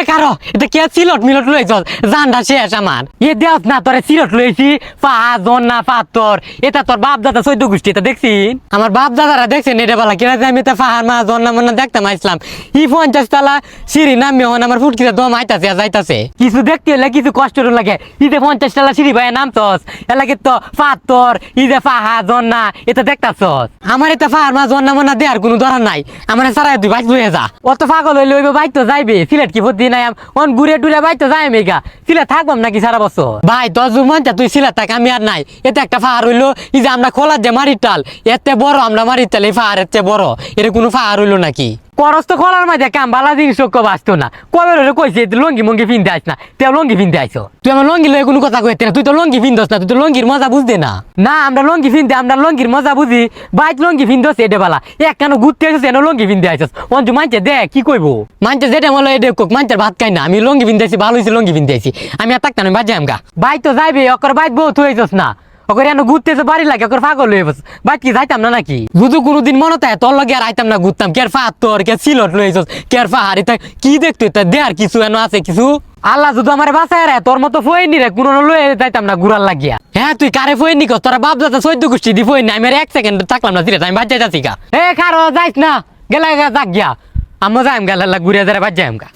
কারো এটা কে সিলট মিলট লইছ জানটা শেষ আমার দেখ না তোরে সিলট লইছি পাহা জন্না পাথর এটা তোর বাপ দাদা 14 গোষ্ঠী এটা দেখছি আমার বাপ দাদারা দেখছেন এটা বলা কিনা যে আমি এটা পাহাড় মা জন্না মন্না দেখতাম আইসলাম 50 তলা সিঁড়ি নামে হন আমার ফুটকিতে দম আইতাছে যাইতাছে কিছু দেখতে হলে কিছু কষ্ট লাগে 50 তলা সিঁড়ি ভাই নামছস এলাকে তো পাথর পাহা জন্না এটা দেখতাছস আমার এটা পাহাড় মা জন্না মন্না দেওয়ার কোনো দরকার নাই আমার সারা তুই বাইক লইয়ে যা অত পাগল হইলে ওই বাইক তো যাইবে সিলেট কি ভর্তি নাই অন ঘুরে টুরে বাইক তো যাই মেগা সিলেট থাকবাম নাকি সারা বছর ভাই তোর মনটা তুই সিলেট থাক আমি আর নাই এটা একটা পাহাড় হইলো এই যে আমরা খোলার যে মারির টাল এতে বড় আমরা মারির টাল এই পাহাড় এতে বড় এটা কোনো পাহাড় হইলো নাকি করস তো খোলার মাঝে কাম বালা জিনিস বাঁচতো না কবে হলে কইছে লঙ্গি মঙ্গি ফিনতে আইস না তুই লঙ্গি ফিনতে আইসো তুই আমার লঙ্গি লয়ে কোনো কথা কইতে না তুই তো লঙ্গি ফিনদস না তুই তো লঙ্গির মজা বুঝতে না না আমরা লঙ্গি ফিনতে আমরা লঙ্গির মজা বুঝি বাইক লঙ্গি ফিনদস এটা বালা এক কেন ঘুরতে আইসস এনে লঙ্গি ফিনতে আইসস অঞ্জু মানছে দেখ কি কইবো মানছে যেটা মনে এটা কোক মানছে ভাত খাই না আমি লঙ্গি ফিনতে আইছি ভালো হয়েছে লঙ্গি ফিনতে আইছি আমি আর থাকতাম বাজে আমগা বাইক তো যাইবে অকর বাইক বহুত হয়েছস না ওকে এনে ঘুরতেছে বাড়ি লাগে ওকে পাগল হয়ে বস বাইক কি যাইতাম না নাকি যদি কোনোদিন মনে থাকে তোর লগে আর আইতাম না ঘুরতাম কে পাথর কে সিলট লইছস কে পাহাড়ি তা কি দেখতো তা দেয়ার কিছু এনে আছে কিছু আল্লাহ যদি আমার বাঁচায় রে তোর মতো ফইনি রে কোনো লয়ে যাইতাম না ঘুরার লাগিয়া হ্যাঁ তুই কারে ফইনি কর তোরা বাপ দাদা 14 গোষ্ঠী দি ফইনি আমি 1 সেকেন্ড থাকলাম না সিরিয়াস আমি বাদ যাইতাছি গা কারো যাইস না গেলা যাক গিয়া আমি যাইম গেলা ঘুরে যারা বাদ যাইম গা